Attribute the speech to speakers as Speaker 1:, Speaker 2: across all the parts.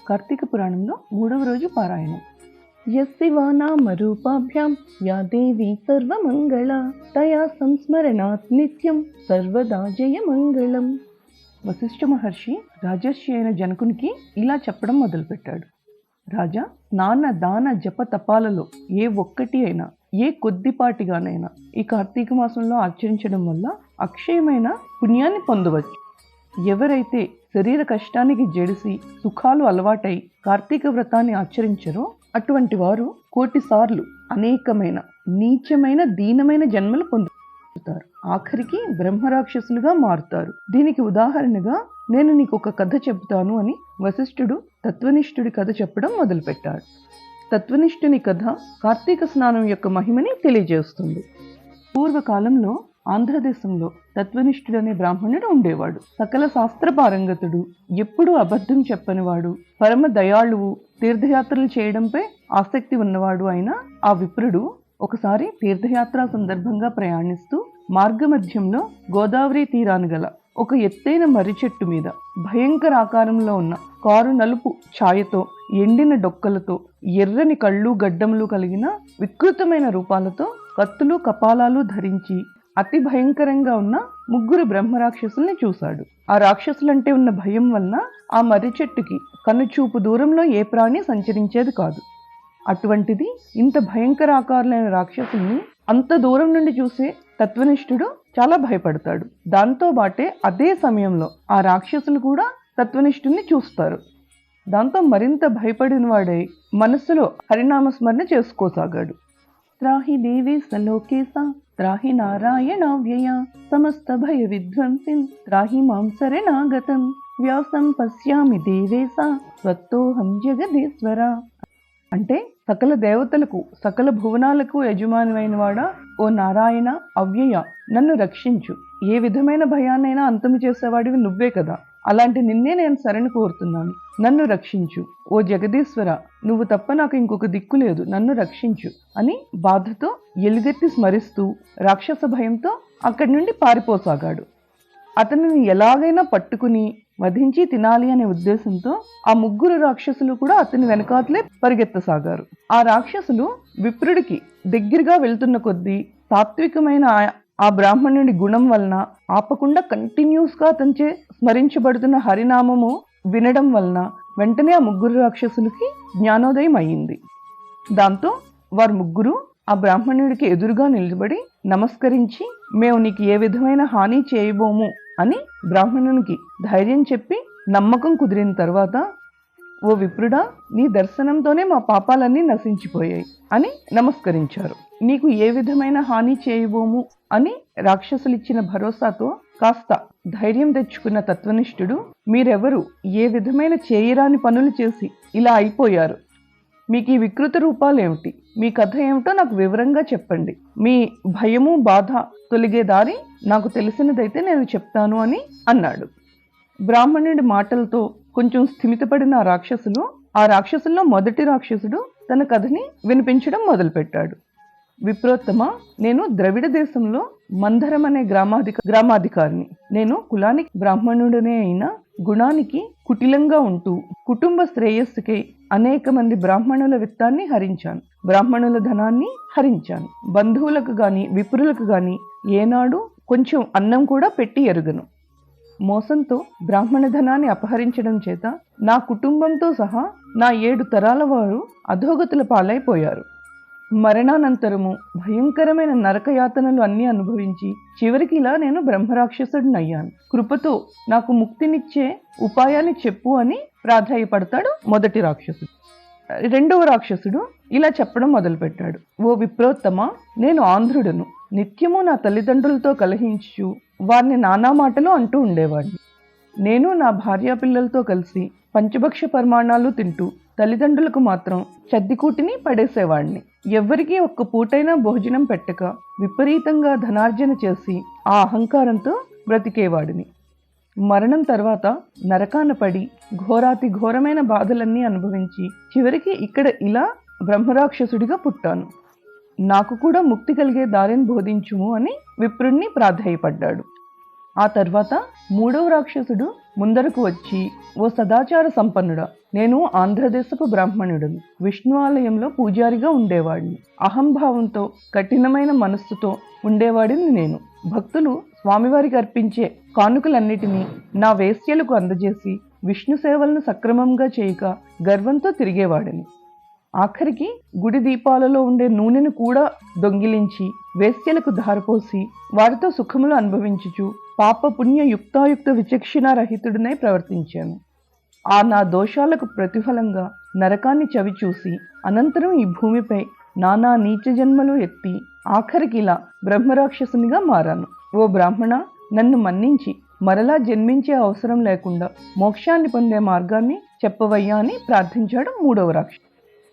Speaker 1: కార్తీక పురాణంలో 3వ రోజు పారాయణం. యస్సివానామరూపాభ్యాం యా దేవి సర్వమంగళ తయా సంస్మరణాత్ నిత్యం సర్వదా జయమంగళం. వశిష్ఠ మహర్షి రాజర్షి అయిన జనకునికి ఇలా చెప్పడం మొదలుపెట్టాడు. రాజా, స్నాన దాన జప తపాలలో ఏ ఒక్కటి అయినా, ఏ కొద్దిపాటిగానైనా ఈ కార్తీక మాసంలో ఆచరించడం వల్ల అక్షయమైన పుణ్యాన్ని పొందవచ్చు. ఎవరైతే శరీర కష్టానికి జడిసి సుఖాలు అలవాటై కార్తీక వ్రతాన్ని ఆచరించరో అటువంటి వారు 1,000,000 సార్లు అనేకమైన నీచమైన దీనమైన జన్మలు పొందుతారు. ఆఖరికి బ్రహ్మరాక్షసులుగా మారుతారు. దీనికి ఉదాహరణగా నేను నీకు ఒక కథ చెబుతాను అని వశిష్ఠుడు తత్వనిష్ఠుడి కథ చెప్పడం మొదలుపెట్టాడు. తత్వనిష్ఠుని కథ కార్తీక స్నానం యొక్క మహిమని తెలియజేస్తుంది. పూర్వకాలంలో ఆంధ్రదేశంలో తత్వనిష్ఠుడనే బ్రాహ్మణుడు ఉండేవాడు. సకల శాస్త్ర పారంగతుడు, ఎప్పుడూ అబద్ధం చెప్పనివాడు, పరమ దయాళువు, తీర్థయాత్రలు చేయడంపై ఆసక్తి ఉన్నవాడు అయిన ఆ విప్రుడు ఒకసారి తీర్థయాత్ర సందర్భంగా ప్రయాణిస్తూ మార్గమధ్యంలో గోదావరి తీరాన గల ఒక ఎత్తైన మర్రి చెట్టు మీద భయంకర ఆకారంలో ఉన్న కారు నలుపు ఛాయతో, ఎండిన డొక్కలతో, ఎర్రని కళ్ళు గడ్డములు కలిగిన వికృతమైన రూపాలతో, కత్తులు కపాలాలు ధరించి అతి భయంకరంగా ఉన్న 3 బ్రహ్మరాక్షసుల్ని చూశాడు. ఆ రాక్షసులంటే ఉన్న భయం వలన ఆ మర్రి చెట్టుకి కనుచూపు దూరంలో ఏ ప్రాణి సంచరించేది కాదు. అటువంటిది ఇంత భయంకర ఆకారులైన రాక్షసుల్ని అంత దూరం నుండి చూసే తత్వనిష్ఠుడు చాలా భయపడతాడు. దాంతో బాటే అదే సమయంలో ఆ రాక్షసులు కూడా తత్వనిష్ఠుని చూస్తారు. దాంతో మరింత భయపడిన వాడై మనస్సులో హరినామస్మరణ చేసుకోసాగాడు. త్రాహి దేవి సలోకేసా త్రాహి నారాయణావ్యయ సమస్త భయ విధ్వంసిన్ త్రాహి మాం శరణాగతం వ్యాసం పశ్యామి దేవేశా స్వత్తోహం జగదీశ్వర. అంటే సకల దేవతలకు సకల భువనాలకు యజమానివైన వాడా, ఓ నారాయణ అవ్యయ, నన్ను రక్షించు. ఏ విధమైన భయాన్నైనా అంతము చేసేవాడివి నువ్వే కదా, అలాంటి నిన్నే నేను శరణు కోరుతున్నాను, నన్ను రక్షించు. ఓ జగదీశ్వర, నువ్వు తప్ప నాకు ఇంకొక దిక్కు లేదు, నన్ను రక్షించు అని బాధతో ఎలుగెత్తి స్మరిస్తూ రాక్షస భయంతో అక్కడి నుండి పారిపోసాగాడు. అతనిని ఎలాగైనా పట్టుకుని వధించి తినాలి అనే ఉద్దేశంతో ఆ 3 రాక్షసులు కూడా అతని వెనకాతలే పరిగెత్తసాగారు. ఆ రాక్షసులు విప్రుడికి దగ్గరగా వెళ్తున్న కొద్దీ సాత్వికమైన ఆ బ్రాహ్మణుడి గుణం వలన ఆపకుండా కంటిన్యూస్గా అతనిచే స్మరించబడుతున్న హరినామము వినడం వలన వెంటనే ఆ 3 రాక్షసులకి జ్ఞానోదయం అయ్యింది. దాంతో వారు 3 ఆ బ్రాహ్మణుడికి ఎదురుగా నిలబడి నమస్కరించి, మేము నీకు ఏ విధమైన హాని చేయబోము అని బ్రాహ్మణునికి ధైర్యం చెప్పి నమ్మకం కుదిరిన తర్వాత, ఓ విప్రుడా, నీ దర్శనంతోనే మా పాపాలన్నీ నశించిపోయాయి అని నమస్కరించారు. నీకు ఏ విధమైన హాని చేయబోము అని రాక్షసులిచ్చిన భరోసాతో కాస్త ధైర్యం తెచ్చుకున్న తత్వనిష్ఠుడు, మీరెవరు, ఏ విధమైన చేయరాని పనులు చేసి ఇలా అయిపోయారు, మీకు ఈ వికృత రూపాలేమిటి, మీ కథ ఏమిటో నాకు వివరంగా చెప్పండి, మీ భయము బాధ తొలగే దారి నాకు తెలిసినదైతే నేను చెప్తాను అని అన్నాడు. బ్రాహ్మణుడి మాటలతో కొంచెం స్థిమితపడిన ఆ రాక్షసుల్లో మొదటి రాక్షసుడు తన కథని వినిపించడం మొదలుపెట్టాడు. విప్రోత్తమ, నేను ద్రవిడ దేశంలో మందరం అనే గ్రామాధికారిని. నేను కులానికి బ్రాహ్మణుడనే అయినా గుణానికి కుటిలంగా ఉంటూ కుటుంబ శ్రేయస్సుకై అనేక మంది బ్రాహ్మణుల విత్తాన్ని హరించాను, బ్రాహ్మణుల ధనాన్ని హరించాను. బంధువులకు గాని విప్రులకు గాని ఏనాడు కొంచెం అన్నం కూడా పెట్టి ఎరుగను. మోసంతో బ్రాహ్మణ ధనాన్ని అపహరించడం చేత నా కుటుంబంతో సహా నా 7 తరాల వారు అధోగతుల పాలైపోయారు. మరణానంతరము భయంకరమైన నరకయాతనలు అన్నీ అనుభవించి చివరికి ఇలా నేను బ్రహ్మరాక్షసుడినయ్యాను. కృపతో నాకు ముక్తినిచ్చే ఉపాయాన్ని చెప్పు అని ప్రాధాయపడతాడు మొదటి రాక్షసుడు. 2వ రాక్షసుడు ఇలా చెప్పడం మొదలుపెట్టాడు. ఓ విప్రోత్తమ, నేను ఆంధ్రుడను. నిత్యము నా తల్లిదండ్రులతో కలహించు వారిని నానా మాటలు అంటూ ఉండేవాడిని. నేను నా భార్యాపిల్లలతో కలిసి పంచభక్ష పరిమాణాలు తింటూ తల్లిదండ్రులకు మాత్రం చద్దికూటిని పడేసేవాడిని. ఎవ్వరికీ ఒక్క పూటైనా భోజనం పెట్టక విపరీతంగా ధనార్జన చేసి ఆ అహంకారంతో బ్రతికేవాడిని. మరణం తర్వాత నరకాన పడి ఘోరాతి ఘోరమైన బాధలన్నీ అనుభవించి చివరికి ఇక్కడ ఇలా బ్రహ్మరాక్షసుడిగా పుట్టాను. నాకు కూడా ముక్తి కలిగే దారిని బోధించుము అని విప్రుణ్ణి ప్రాధేయపడ్డాడు. ఆ తర్వాత మూడవ రాక్షసుడు ముందరకు వచ్చి, ఓ సదాచార సంపన్నుడా, నేను ఆంధ్రదేశపు బ్రాహ్మణుడిని, విష్ణు ఆలయంలో పూజారిగా ఉండేవాడిని. అహంభావంతో కఠినమైన మనస్సుతో ఉండేవాడిని నేను. భక్తులు స్వామివారికి అర్పించే కానుకలన్నిటినీ నా వేశ్యలకు అందజేసి విష్ణు సేవలను సక్రమంగా చేయక గర్వంతో తిరిగేవాడిని. ఆఖరికి గుడి దీపాలలో ఉండే నూనెను కూడా దొంగిలించి వేశ్యలకు ధారపోసి వారితో సుఖములు అనుభవించుచు పాప పుణ్య యుక్తాయుక్త విచక్షణారహితుడినై ప్రవర్తించాను. ఆ నా దోషాలకు ప్రతిఫలంగా నరకాన్ని చవిచూసి అనంతరం ఈ భూమిపై నానా నీచ జన్మలు ఎత్తి ఆఖరికి ఇలా బ్రహ్మరాక్షసునిగా మారాను. ఓ బ్రాహ్మణ, నన్ను మన్నించి మరలా జన్మించే అవసరం లేకుండా మోక్షాన్ని పొందే మార్గాన్ని చెప్పవయ్యా అని ప్రార్థించాడు మూడవ రాక్షసు.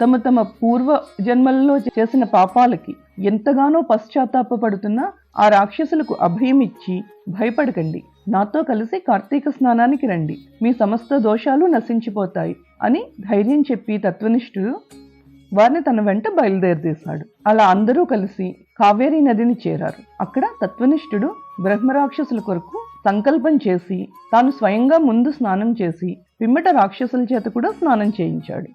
Speaker 1: తమ తమ పూర్వ జన్మలలో చేసిన పాపాలకి ఎంతగానో పశ్చాత్తాపడుతున్న ఆ రాక్షసులకు అభయం ఇచ్చి, భయపడకండి, నాతో కలిసి కార్తీక స్నానానికి రండి, మీ సమస్త దోషాలు నశించిపోతాయి అని ధైర్యం చెప్పి తత్వనిష్ఠుడు వారిని తన వెంట బయలుదేరదీశాడు. అలా అందరూ కలిసి కావేరీ నదిని చేరారు. అక్కడ తత్వనిష్ఠుడు బ్రహ్మరాక్షసుల కొరకు సంకల్పం చేసి తాను స్వయంగా ముందు స్నానం చేసి పిమ్మట రాక్షసుల చేత కూడా స్నానం చేయించాడు.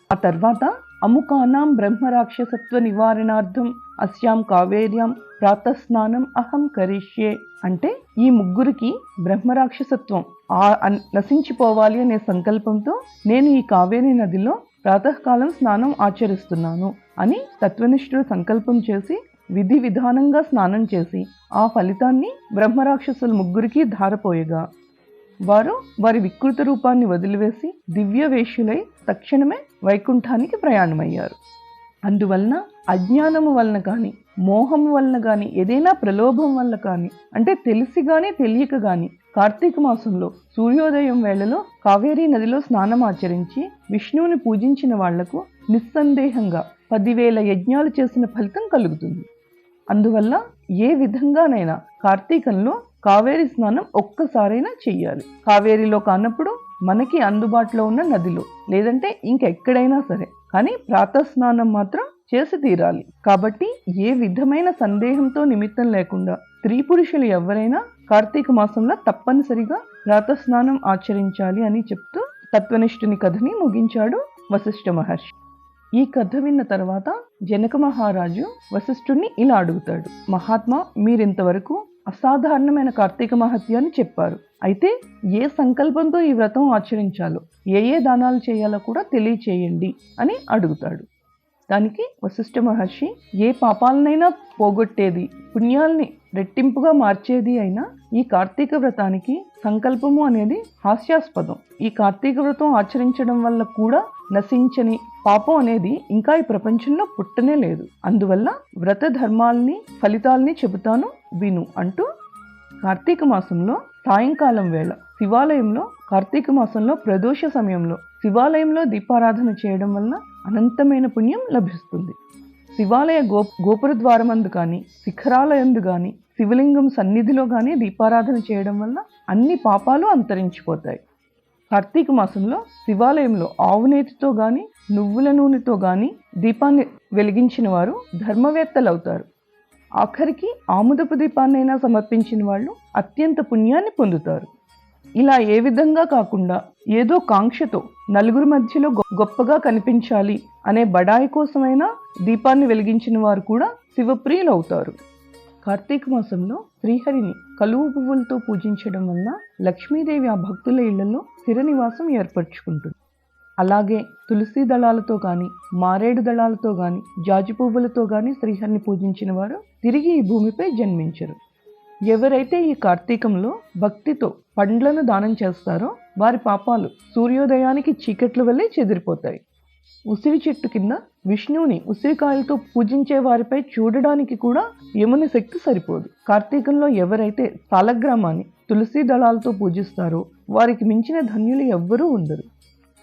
Speaker 1: ఆ తర్వాత అముకానాం బ్రహ్మరాక్షసత్వ నివారణార్థం అస్యాం కావేర్యాం ప్రాతస్నానం అహం కరిష్యే అంటే ఈ ముగ్గురికి బ్రహ్మరాక్షసత్వం నశించిపోవాలి అనే సంకల్పంతో నేను ఈ కావేరీ నదిలో ప్రాతకాలం స్నానం ఆచరిస్తున్నాను అని తత్వనిష్ఠుడు సంకల్పం చేసి విధి విధానంగా స్నానం చేసి ఆ ఫలితాన్ని బ్రహ్మరాక్షసుల ముగ్గురికి ధారపోయగా వారు వారి వికృత రూపాన్ని వదిలివేసి దివ్య వేష్యులై తక్షణమే వైకుంఠానికి ప్రయాణమయ్యారు. అందువలన అజ్ఞానము వలన కానీ మోహము వలన కానీ ఏదైనా ప్రలోభం వల్ల కానీ అంటే తెలిసి కానీ తెలియక కానీ కార్తీక మాసంలో సూర్యోదయం వేళలో కావేరీ నదిలో స్నానం ఆచరించి విష్ణువుని పూజించిన వాళ్లకు నిస్సందేహంగా 10,000 యజ్ఞాలు చేసిన ఫలితం కలుగుతుంది. అందువల్ల ఏ విధంగానైనా కార్తీకంలో కావేరీ స్నానం ఒక్కసారైనా చెయ్యాలి. కావేరీలో కానప్పుడు మనకి అందుబాటులో ఉన్న నదిలో లేదంటే ఇంకెక్కడైనా సరే, కానీ ప్రాతస్నానం మాత్రం చేసి తీరాలి. కాబట్టి ఏ విధమైన సందేహంతో నిమిత్తం లేకుండా స్త్రీ పురుషులు ఎవరైనా కార్తీక మాసంలో తప్పనిసరిగా ప్రాతస్నానం ఆచరించాలి అని చెప్తూ తత్వనిష్ఠుని కథని ముగించాడు వశిష్ఠ మహర్షి. ఈ కథ విన్న తర్వాత జనక మహారాజు వశిష్ఠుడిని ఇలా అడుగుతాడు, మహాత్మా, మీరింతవరకు అసాధారణమైన కార్తీక మహత్యాన్ని చెప్పారు. అయితే ఏ సంకల్పంతో ఈ వ్రతం ఆచరించాలో, ఏ దానాలు చేయాలో కూడా తెలియచేయండి అని అడుగుతాడు. దానికి వశిష్ఠ మహర్షి, ఏ పాపాలనైనా పోగొట్టేది, పుణ్యాల్ని రెట్టింపుగా మార్చేది అయినా ఈ కార్తీక వ్రతానికి సంకల్పము అనేది హాస్యాస్పదం. ఈ కార్తీక వ్రతం ఆచరించడం వల్ల కూడా నశించని పాపం అనేది ఇంకా ఈ ప్రపంచంలో పుట్టనే లేదు. అందువల్ల వ్రత ధర్మాల్ని ఫలితాల్ని చెబుతాను విను అంటూ కార్తీక మాసంలో సాయంకాలం వేళ శివాలయంలో కార్తీక మాసంలో ప్రదోష సమయంలో శివాలయంలో దీపారాధన చేయడం వల్ల అనంతమైన పుణ్యం లభిస్తుంది. శివాలయ గోపుర ద్వారమందు కానీ శిఖరాలయందు కానీ శివలింగం సన్నిధిలో కానీ దీపారాధన చేయడం వల్ల అన్ని పాపాలు అంతరించిపోతాయి. కార్తీక మాసంలో శివాలయంలో ఆవునేతితో గాని నువ్వుల నూనెతో గాని దీపాన్ని వెలిగించిన వారు ధర్మవేత్తలు అవుతారు. ఆఖరికి ఆముదపు దీపాన్నైనా సమర్పించిన వాళ్ళు అత్యంత పుణ్యాన్ని పొందుతారు. ఇలా ఏ విధంగా కాకుండా ఏదో కాంక్షతో నలుగురు మధ్యలో గొప్పగా కనిపించాలి అనే బడాయి కోసమైనా దీపాన్ని వెలిగించిన వారు కూడా శివప్రియులు అవుతారు. కార్తీక మాసంలో శ్రీహరిని కలువ పువ్వులతో పూజించడం వలన లక్ష్మీదేవి ఆ భక్తుల ఇళ్లలో స్థిర నివాసం ఏర్పరచుకుంటుంది. అలాగే తులసి దళాలతో కానీ మారేడు దళాలతో కానీ జాజి పువ్వులతో కానీ శ్రీహరిని పూజించిన వారు తిరిగి ఈ భూమిపై జన్మించరు. ఎవరైతే ఈ కార్తీకంలో భక్తితో పండ్లను దానం చేస్తారో వారి పాపాలు సూర్యోదయానికి చీకట్ల వల్లే చెదిరిపోతాయి. ఉసిరి చెట్టు కింద విష్ణువుని ఉసిరికాయలతో పూజించే వారిపై చూడడానికి కూడా యముని శక్తి సరిపోదు. కార్తీకంలో ఎవరైతే సాలగ్రామాన్ని తులసి దళాలతో పూజిస్తారో వారికి మించిన ధన్యులు ఎవ్వరూ ఉండరు.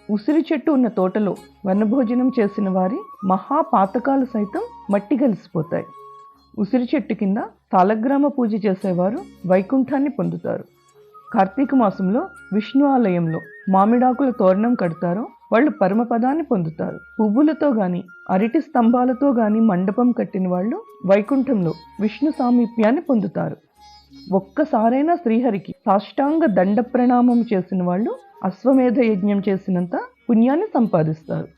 Speaker 1: ఉసిరి చెట్టు ఉన్న తోటలో వనభోజనం చేసిన వారి మహాపాతకాలు సైతం మట్టి కలిసిపోతాయి. ఉసిరి చెట్టు కింద సాలగ్రామ పూజ చేసేవారు వైకుంఠాన్ని పొందుతారు. కార్తీక మాసంలో విష్ణు ఆలయంలో మామిడాకుల తోరణం కడతారో వాళ్ళు పరమపదాన్ని పొందుతారు. పువ్వులతో గాని అరటి స్తంభాలతో గాని మండపం కట్టిన వాళ్ళు వైకుంఠంలో విష్ణు సామీప్యాన్ని పొందుతారు. ఒక్కసారైనా శ్రీహరికి సాష్టాంగ దండ ప్రణామం చేసిన వాళ్ళు అశ్వమేధ యజ్ఞం చేసినంత పుణ్యాన్ని సంపాదిస్తారు.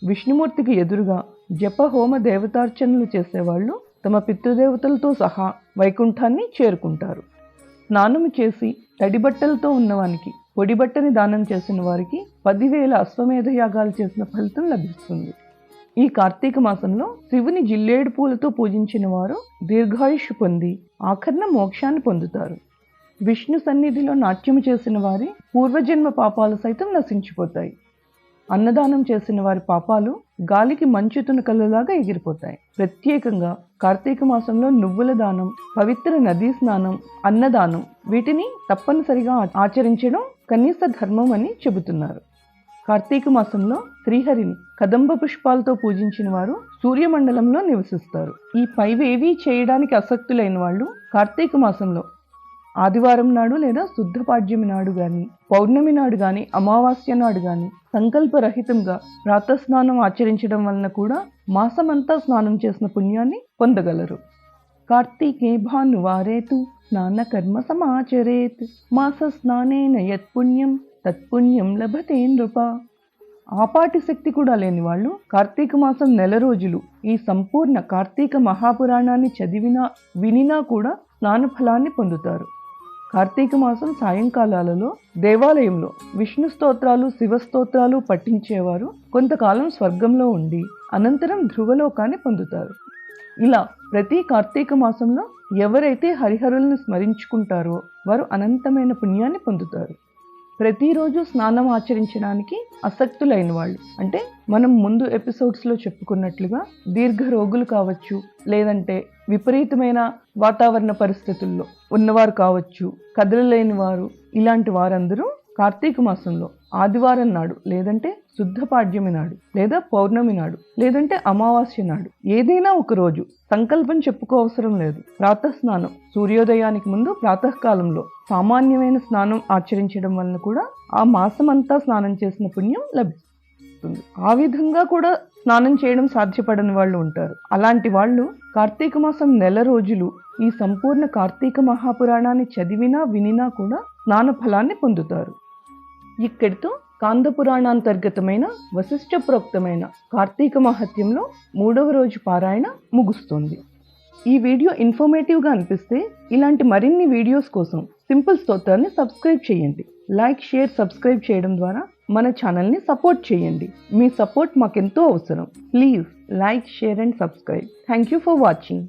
Speaker 1: విష్ణుమూర్తికి ఎదురుగా జప హోమ దేవతార్చనలు చేసేవాళ్ళు తమ పితృదేవతలతో సహా వైకుంఠాన్ని చేరుకుంటారు. స్నానము చేసి తడిబట్టలతో ఉన్నవానికి పొడిబట్టని దానం చేసిన వారికి 10,000 అశ్వమేధ యాగాలు చేసిన ఫలితం లభిస్తుంది. ఈ కార్తీక మాసంలో శివుని జిల్లేడు పూలతో పూజించిన వారు దీర్ఘాయుష్ పొంది ఆఖరణ మోక్షాన్ని పొందుతారు. విష్ణు సన్నిధిలో నాట్యము చేసిన వారి పూర్వజన్మ పాపాలు సైతం నశించిపోతాయి. అన్నదానం చేసిన వారి పాపాలు గాలికి మంచు తునకలలాగా ఎగిరిపోతాయి. ప్రత్యేకంగా కార్తీక మాసంలో నువ్వుల దానం, పవిత్ర నదీ స్నానం, అన్నదానం వీటిని తప్పనిసరిగా ఆచరించడం కనీస ధర్మం అని చెబుతున్నారు. కార్తీక మాసంలో శ్రీహరిని కదంబ పుష్పాలతో పూజించిన వారు సూర్యమండలంలో నివసిస్తారు. ఈ పైవేవీ చేయడానికి ఆసక్తులైన వాళ్ళు కార్తీక మాసంలో ఆదివారం నాడు లేదా శుద్ధ పాడ్యమి నాడు గాని, పౌర్ణమి నాడు గాని, అమావాస్య నాడు గాని సంకల్పరహితంగా ప్రాతస్నానం ఆచరించడం వలన కూడా మాసమంతా స్నానం చేసిన పుణ్యాన్ని పొందగలరు. కార్తీకే భానువారేతు స్నాన కర్మ సమాచరేత్ మాస స్నానేన యత్పుణ్యం తత్పుణ్యం లభతే నృప. ఆపాటి శక్తి కూడా లేని వాళ్ళు కార్తీక మాసం నెల రోజులు ఈ సంపూర్ణ కార్తీక మహాపురాణాన్ని చదివినా వినినా కూడా స్నాన ఫలాన్ని పొందుతారు. కార్తీక మాసం సాయంకాలాలలో దేవాలయంలో విష్ణు స్తోత్రాలు, శివ స్తోత్రాలు పఠించేవారు కొంతకాలం స్వర్గంలో ఉండి అనంతరం ధ్రువలోకాన్ని పొందుతారు. ఇలా ప్రతి కార్తీక మాసంలో ఎవరైతే హరిహరులను స్మరించుకుంటారో వారు అనంతమైన పుణ్యాన్ని పొందుతారు. ప్రతిరోజు స్నానం ఆచరించడానికి ఆసక్తులైన వాళ్ళు, అంటే మనం ముందు ఎపిసోడ్స్లో చెప్పుకున్నట్లుగా దీర్ఘ రోగులు కావచ్చు, లేదంటే విపరీతమైన వాతావరణ పరిస్థితుల్లో ఉన్నవారు కావచ్చు, కదలలేని వారు, ఇలాంటి వారందరూ కార్తీక మాసంలో ఆదివారం నాడు, లేదంటే శుద్ధ పాడ్యమి నాడు, లేదా పౌర్ణమి నాడు, లేదంటే అమావాస్య నాడు ఏదైనా ఒక రోజు సంకల్పం చెప్పుకోవసరం లేదు. ప్రాతస్నానం సూర్యోదయానికి ముందు ప్రాతకాలంలో సామాన్యమైన స్నానం ఆచరించడం వలన కూడా ఆ మాసమంతా స్నానం చేసిన పుణ్యం లభిస్తుంది. ఆ విధంగా కూడా స్నానం చేయడం సాధ్యపడని వాళ్ళు ఉంటారు. అలాంటి వాళ్ళు కార్తీక మాసం నెల రోజులు ఈ సంపూర్ణ కార్తీక మహాపురాణాన్ని చదివినా వినినా కూడా స్నాన ఫలాన్ని పొందుతారు. ఇక్కడితో కాంద పురాణాంతర్గతమైన వశిష్ఠ ప్రోక్తమైన కార్తీక మహత్యంలో 3వ రోజు పారాయణ ముగుస్తుంది. ఈ వీడియో ఇన్ఫర్మేటివ్గా అనిపిస్తే ఇలాంటి మరిన్ని వీడియోస్ కోసం సింపుల్ స్తోత్రాన్ని సబ్స్క్రైబ్ చేయండి. లైక్, షేర్, సబ్స్క్రైబ్ చేయడం ద్వారా మన ఛానల్ని సపోర్ట్ చేయండి. మీ సపోర్ట్ మాకెంతో అవసరం. Please like, share and subscribe. Thank you for watching.